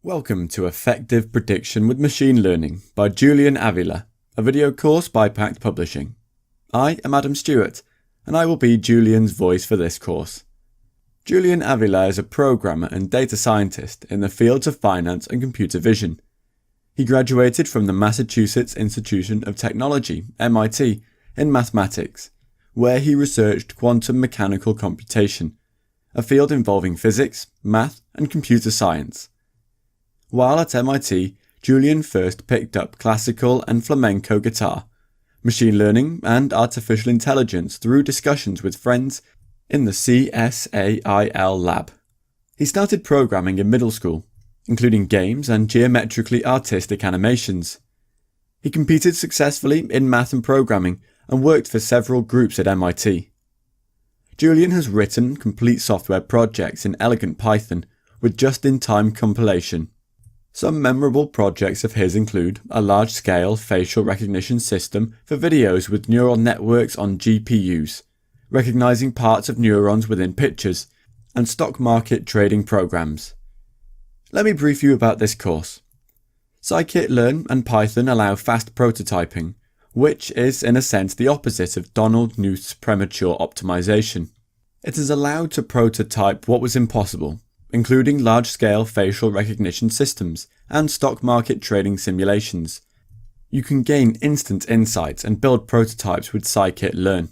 Welcome to Effective Prediction with Machine Learning by Julian Avila, a video course by Pact Publishing. I am Adam Stewart, and I will be Julian's voice for this course. Julian Avila is a programmer and data scientist in the fields of finance and computer vision. He graduated from the Massachusetts Institute of Technology, MIT, in mathematics, where he researched quantum mechanical computation, a field involving physics, math, and computer science. While at MIT, Julian first picked up classical and flamenco guitar, machine learning, and artificial intelligence through discussions with friends in the CSAIL lab. He started programming in middle school, including games and geometrically artistic animations. He competed successfully in math and programming and worked for several groups at MIT. Julian has written complete software projects in elegant Python with just-in-time compilation. Some memorable projects of his include a large-scale facial recognition system for videos with neural networks on GPUs, recognizing parts of neurons within pictures, and stock market trading programs. Let me brief you about this course. Scikit-learn and Python allow fast prototyping, which is in a sense the opposite of Donald Knuth's premature optimization. It is allowed to prototype what was impossible, including large-scale facial recognition systems and stock market trading simulations. You can gain instant insights and build prototypes with scikit-learn.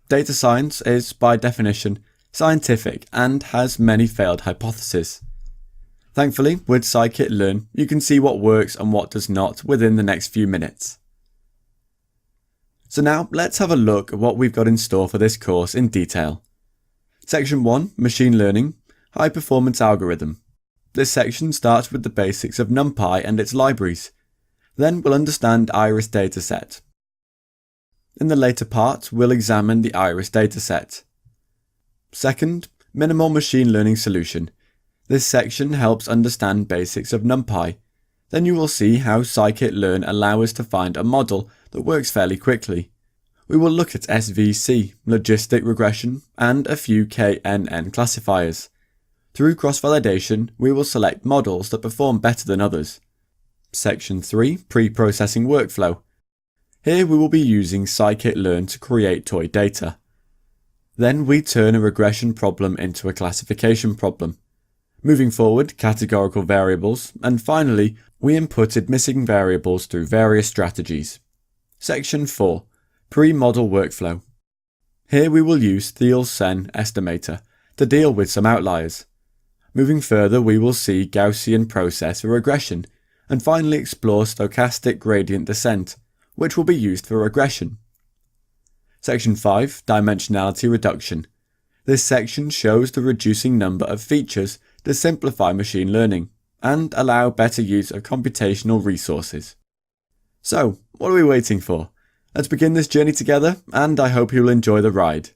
Data science is, by definition, scientific and has many failed hypotheses. Thankfully, with scikit-learn, you can see what works and what does not within the next few minutes. So now, let's have a look at what we've got in store for this course in detail. Section 1, Machine Learning, High Performance Algorithm. This section starts with the basics of NumPy and its libraries. Then we'll understand Iris dataset. In the later part, we'll examine the Iris dataset. Second, Minimal Machine Learning Solution. This section helps understand basics of NumPy. Then you will see how scikit-learn allow us to find a model that works fairly quickly. We will look at SVC, logistic regression, and a few KNN classifiers. Through cross-validation, we will select models that perform better than others. Section 3, Pre-processing workflow. Here we will be using scikit-learn to create toy data. Then we turn a regression problem into a classification problem. Moving forward, categorical variables, and finally, we inputted missing variables through various strategies. Section 4, Pre-model workflow. Here we will use Thiel-Sen estimator to deal with some outliers. Moving further, we will see Gaussian process for regression, and finally explore stochastic gradient descent, which will be used for regression. Section 5, Dimensionality reduction. This section shows the reducing number of features to simplify machine learning, and allow better use of computational resources. So, what are we waiting for? Let's begin this journey together, and I hope you'll enjoy the ride.